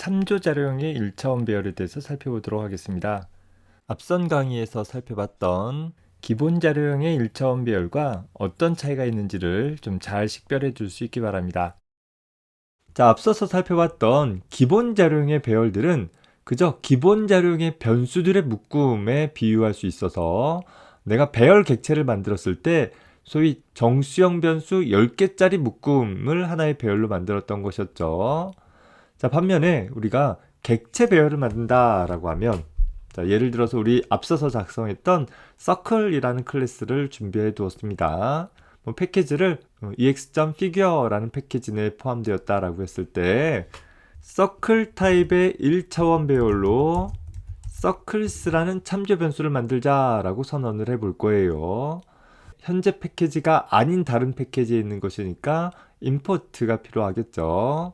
참조 자료형의 1차원 배열에 대해서 살펴보도록 하겠습니다. 앞선 강의에서 살펴봤던 기본 자료형의 1차원 배열과 어떤 차이가 있는지를 좀 잘 식별해 줄 수 있기 바랍니다. 자, 앞서서 살펴봤던 기본 자료형의 배열들은 그저 기본 자료형의 변수들의 묶음에 비유할 수 있어서 내가 배열 객체를 만들었을 때 소위 정수형 변수 10개짜리 묶음을 하나의 배열로 만들었던 것이었죠. 자, 반면에 우리가 객체 배열을 만든다라고 하면, 자, 예를 들어서 우리 앞서서 작성했던 circle이라는 클래스를 준비해 두었습니다. 패키지를 ex.figure라는 패키지 내에 포함되었다라고 했을 때 circle 타입의 1차원 배열로 circles라는 참조 변수를 만들자라고 선언을 해볼 거예요. 현재 패키지가 아닌 다른 패키지에 있는 것이니까 import가 필요하겠죠.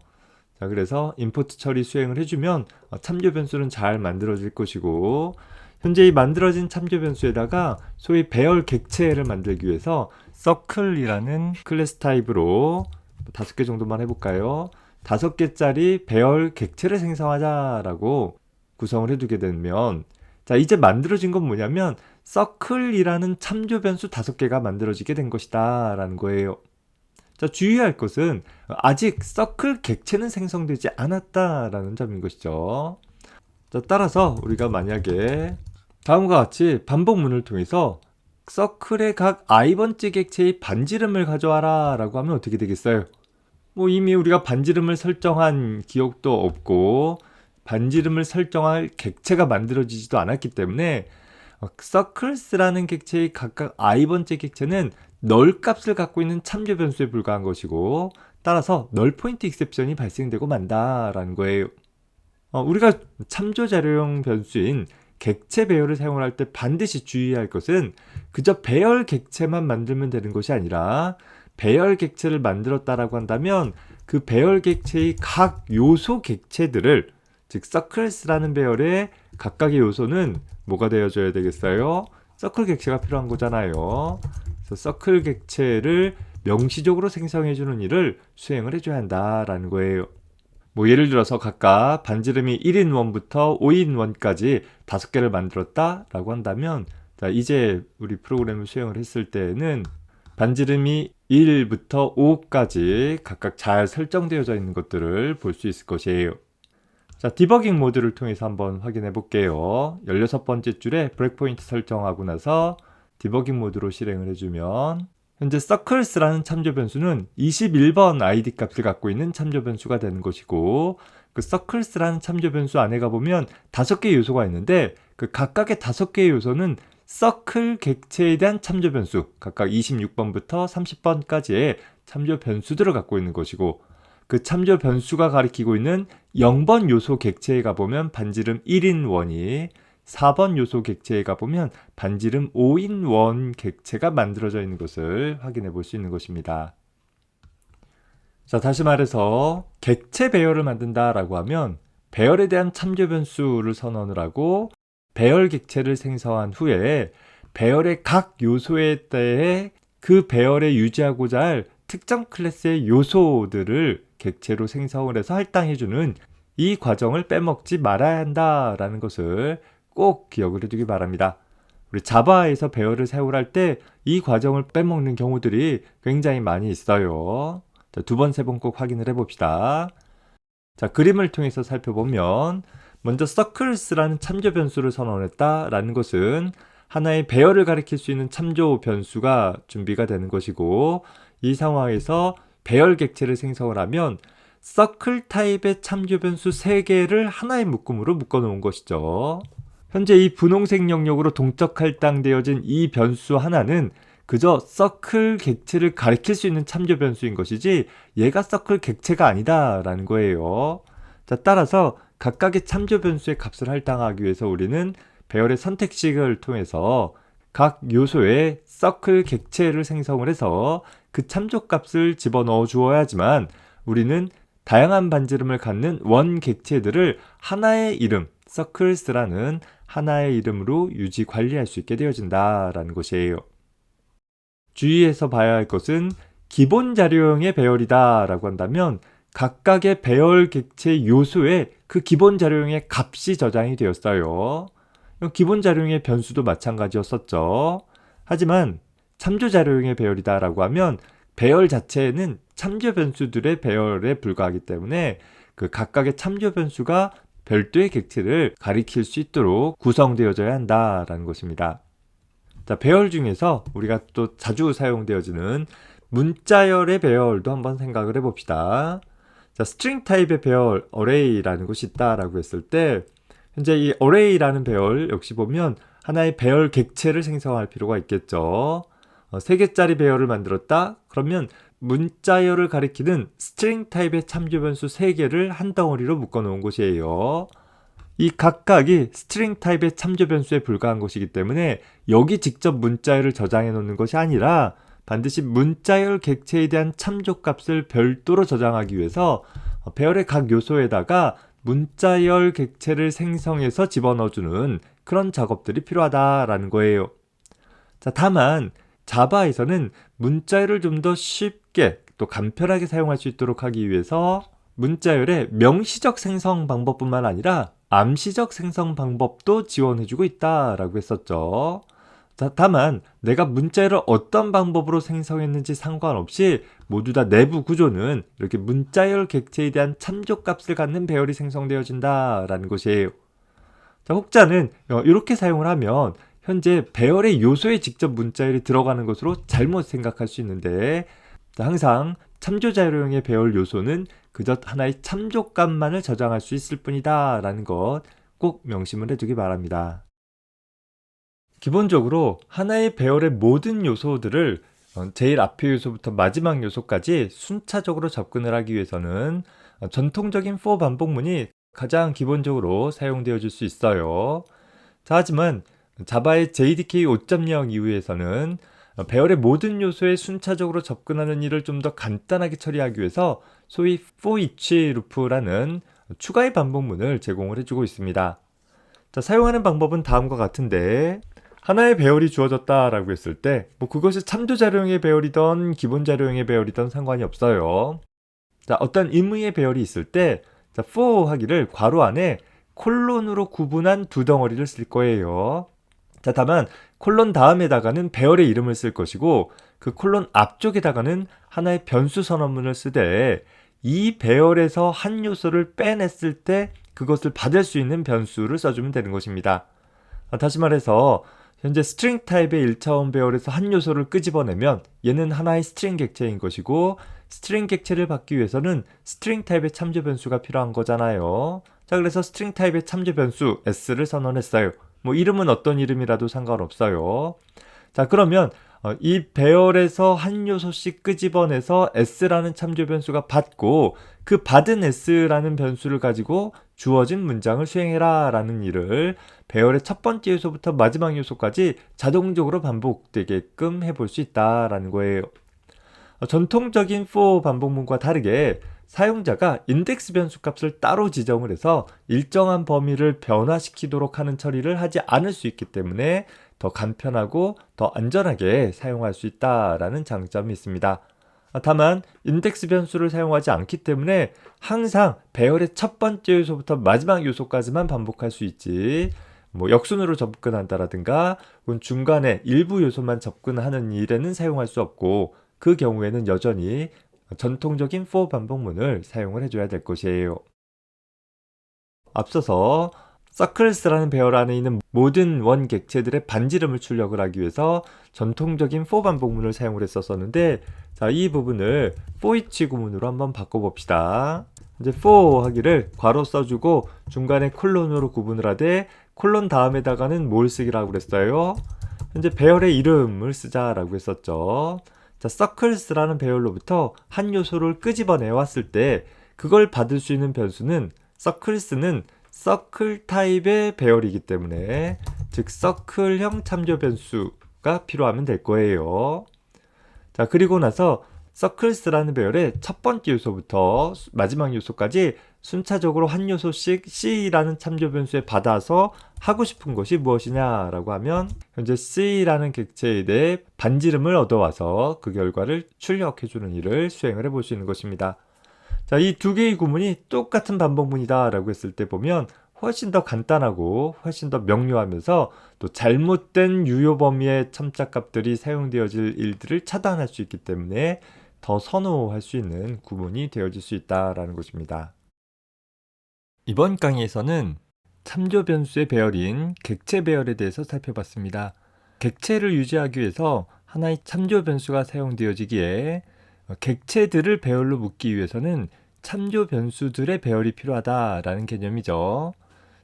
자, 그래서 임포트 처리 수행을 해주면 참조 변수는 잘 만들어질 것이고, 현재 이 만들어진 참조 변수에다가 소위 배열 객체를 만들기 위해서 circle이라는 클래스 타입으로 5개 정도만 해볼까요? 5개짜리 배열 객체를 생성하자라고 구성을 해두게 되면, 자, 이제 만들어진 건 뭐냐면 circle이라는 참조 변수 5개가 만들어지게 된 것이다 라는 거예요. 자, 주의할 것은 아직 서클 객체는 생성되지 않았다라는 점인 것이죠. 자, 따라서 우리가 만약에 다음과 같이 반복문을 통해서 서클의 각 i번째 객체의 반지름을 가져와라 라고 하면 어떻게 되겠어요? 이미 우리가 반지름을 설정한 기억도 없고 반지름을 설정할 객체가 만들어지지도 않았기 때문에 circles라는 객체의 각각 i번째 객체는 널 값을 갖고 있는 참조 변수에 불과한 것이고, 따라서 널 포인트 익셉션이 발생되고 만다라는 거예요. 우리가 참조 자료형 변수인 객체 배열을 사용할 때 반드시 주의할 것은 그저 배열 객체만 만들면 되는 것이 아니라, 배열 객체를 만들었다라고 한다면 그 배열 객체의 각 요소 객체들을, 즉 circles라는 배열의 각각의 요소는 뭐가 되어줘야 되겠어요? 서클 객체가 필요한 거잖아요. 그래서 서클 객체를 명시적으로 생성해주는 일을 수행을 해줘야 한다라는 거예요. 예를 들어서 각각 반지름이 1인 원부터 5인 원까지 5개를 만들었다라고 한다면, 자, 이제 우리 프로그램을 수행을 했을 때는 반지름이 1부터 5까지 각각 잘 설정되어져 있는 것들을 볼 수 있을 것이에요. 자, 디버깅 모드를 통해서 한번 확인해 볼게요. 16번째 줄에 브레이크포인트 설정하고 나서 디버깅 모드로 실행을 해주면 현재 circles라는 참조 변수는 21번 id 값을 갖고 있는 참조 변수가 되는 것이고, 그 circles라는 참조 변수 안에 가보면 5개의 요소가 있는데 그 각각의 5개의 요소는 circle 객체에 대한 참조 변수, 각각 26번부터 30번까지의 참조 변수들을 갖고 있는 것이고, 그 참조 변수가 가리키고 있는 0번 요소 객체에 가보면 반지름 1인 원이, 4번 요소 객체에 가보면 반지름 5인 원 객체가 만들어져 있는 것을 확인해 볼 수 있는 것입니다. 자, 다시 말해서 객체 배열을 만든다라고 하면 배열에 대한 참조 변수를 선언을 하고 배열 객체를 생성한 후에 배열의 각 요소에 대해 그 배열에 유지하고자 할 특정 클래스의 요소들을 객체로 생성을 해서 할당해주는 이 과정을 빼먹지 말아야 한다라는 것을 꼭 기억을 해두기 바랍니다. 우리 자바에서 배열을 사용할 때 이 과정을 빼먹는 경우들이 굉장히 많이 있어요. 자, 2번, 3번 꼭 확인을 해봅시다. 자, 그림을 통해서 살펴보면 먼저 circles라는 참조 변수를 선언했다라는 것은 하나의 배열을 가리킬 수 있는 참조 변수가 준비가 되는 것이고, 이 상황에서 배열 객체를 생성을 하면 circle 타입의 참조 변수 3개를 하나의 묶음으로 묶어 놓은 것이죠. 현재 이 분홍색 영역으로 동적 할당되어진 이 변수 하나는 그저 circle 객체를 가리킬 수 있는 참조 변수인 것이지 얘가 circle 객체가 아니다라는 거예요. 자, 따라서 각각의 참조 변수의 값을 할당하기 위해서 우리는 배열의 선택식을 통해서 각 요소에 circle 객체를 생성을 해서 그 참조값을 집어넣어 주어야지만 우리는 다양한 반지름을 갖는 원 객체들을 하나의 이름, circles라는 하나의 이름으로 유지 관리할 수 있게 되어진다라는 것이에요. 주의해서 봐야 할 것은 기본 자료형의 배열이다 라고 한다면 각각의 배열 객체 요소에 그 기본 자료형의 값이 저장이 되었어요. 기본 자료형의 변수도 마찬가지였었죠. 하지만 참조 자료형의 배열이다라고 하면 배열 자체는 참조 변수들의 배열에 불과하기 때문에 그 각각의 참조 변수가 별도의 객체를 가리킬 수 있도록 구성되어져야 한다라는 것입니다. 자, 배열 중에서 우리가 또 자주 사용되어지는 문자열의 배열도 한번 생각을 해봅시다. 자, 스트링 타입의 배열 array라는 것이 있다라고 했을 때 현재 이 array라는 배열 역시 보면 하나의 배열 객체를 생성할 필요가 있겠죠. 3개짜리 배열을 만들었다? 그러면 문자열을 가리키는 스트링 타입의 참조 변수 3개를 한 덩어리로 묶어 놓은 것이에요. 이 각각이 스트링 타입의 참조 변수에 불과한 것이기 때문에 여기 직접 문자열을 저장해 놓는 것이 아니라 반드시 문자열 객체에 대한 참조 값을 별도로 저장하기 위해서 배열의 각 요소에다가 문자열 객체를 생성해서 집어넣어주는 그런 작업들이 필요하다라는 거예요. 자, 다만 자바에서는 문자열을 좀 더 쉽게 또 간편하게 사용할 수 있도록 하기 위해서 문자열의 명시적 생성 방법뿐만 아니라 암시적 생성 방법도 지원해주고 있다라고 했었죠. 자, 다만 내가 문자열을 어떤 방법으로 생성했는지 상관없이 모두 다 내부 구조는 이렇게 문자열 객체에 대한 참조값을 갖는 배열이 생성되어진다라는 것이에요. 자, 혹자는 이렇게 사용을 하면 현재 배열의 요소에 직접 문자열이 들어가는 것으로 잘못 생각할 수 있는데, 항상 참조 자료형의 배열 요소는 그저 하나의 참조값만을 저장할 수 있을 뿐이다 라는 것 꼭 명심을 해두기 바랍니다. 기본적으로 하나의 배열의 모든 요소들을 제일 앞의 요소부터 마지막 요소까지 순차적으로 접근을 하기 위해서는 전통적인 for 반복문이 가장 기본적으로 사용되어질 수 있어요. 자, 하지만 자바의 JDK 5.0 이후에서는 배열의 모든 요소에 순차적으로 접근하는 일을 좀 더 간단하게 처리하기 위해서 소위 for each loop라는 추가의 반복문을 제공을 해주고 있습니다. 자, 사용하는 방법은 다음과 같은데, 하나의 배열이 주어졌다라고 했을 때 그것이 참조 자료형의 배열이든 기본 자료형의 배열이든 상관이 없어요. 자, 어떤 임의의 배열이 있을 때 for 하기를 괄호 안에 콜론으로 구분한 두 덩어리를 쓸 거예요. 자, 다만 콜론 다음에다가는 배열의 이름을 쓸 것이고 그 콜론 앞쪽에다가는 하나의 변수 선언문을 쓰되 이 배열에서 한 요소를 빼냈을 때 그것을 받을 수 있는 변수를 써주면 되는 것입니다. 다시 말해서 현재 스트링 타입의 1차원 배열에서 한 요소를 끄집어내면 얘는 하나의 스트링 객체인 것이고, 스트링 객체를 받기 위해서는 스트링 타입의 참조 변수가 필요한 거잖아요. 자, 그래서 스트링 타입의 참조 변수 s를 선언했어요. 이름은 어떤 이름이라도 상관없어요. 자, 그러면 이 배열에서 한 요소씩 끄집어내서 s라는 참조 변수가 받고 그 받은 s라는 변수를 가지고 주어진 문장을 수행해라 라는 일을 배열의 첫 번째 요소부터 마지막 요소까지 자동적으로 반복되게끔 해볼 수 있다라는 거예요. 전통적인 for 반복문과 다르게 사용자가 인덱스 변수 값을 따로 지정을 해서 일정한 범위를 변화시키도록 하는 처리를 하지 않을 수 있기 때문에 더 간편하고 더 안전하게 사용할 수 있다라는 장점이 있습니다. 다만 인덱스 변수를 사용하지 않기 때문에 항상 배열의 첫 번째 요소부터 마지막 요소까지만 반복할 수 있지, 역순으로 접근한다라든가 중간에 일부 요소만 접근하는 일에는 사용할 수 없고, 그 경우에는 여전히 전통적인 for 반복문을 사용을 해줘야 될 것이에요. 앞서서 circles라는 배열 안에 있는 모든 원 객체들의 반지름을 출력을 하기 위해서 전통적인 for 반복문을 사용을 했었는데, 자, 이 부분을 for each 구문으로 한번 바꿔봅시다. 이제 for 하기를 괄호 써주고 중간에 콜론으로 구분을 하되 콜론 다음에다가는 뭘 쓰기라고 그랬어요? 현재 배열의 이름을 쓰자라고 했었죠. 자, circles라는 배열로부터 한 요소를 끄집어내 왔을 때 그걸 받을 수 있는 변수는 circles는 서클 타입의 배열이기 때문에, 즉 서클형 참조 변수가 필요하면 될 거예요. 자, 그리고 나서 circles라는 배열의 첫 번째 요소부터 마지막 요소까지 순차적으로 한 요소씩 c라는 참조 변수에 받아서 하고 싶은 것이 무엇이냐라고 하면 현재 c라는 객체에 대해 반지름을 얻어와서 그 결과를 출력해주는 일을 수행을 해볼 수 있는 것입니다. 자, 이 두 개의 구문이 똑같은 반복문이다 라고 했을 때 보면 훨씬 더 간단하고 훨씬 더 명료하면서 또 잘못된 유효 범위의 첨자값들이 사용되어질 일들을 차단할 수 있기 때문에 더 선호할 수 있는 구문이 되어질 수 있다라는 것입니다. 이번 강의에서는 참조 변수의 배열인 객체 배열에 대해서 살펴봤습니다. 객체를 유지하기 위해서 하나의 참조 변수가 사용되어지기에 객체들을 배열로 묶기 위해서는 참조 변수들의 배열이 필요하다라는 개념이죠.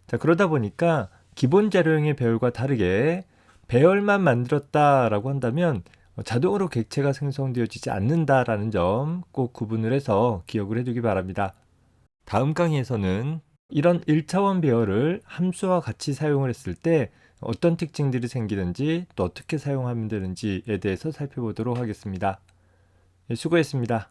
자, 그러다 보니까 기본 자료형의 배열과 다르게 배열만 만들었다라고 한다면 자동으로 객체가 생성되어지지 않는다라는 점 꼭 구분을 해서 기억을 해두기 바랍니다. 다음 강의에서는 이런 1차원 배열을 함수와 같이 사용을 했을 때 어떤 특징들이 생기는지 또 어떻게 사용하면 되는지에 대해서 살펴보도록 하겠습니다. 수고했습니다.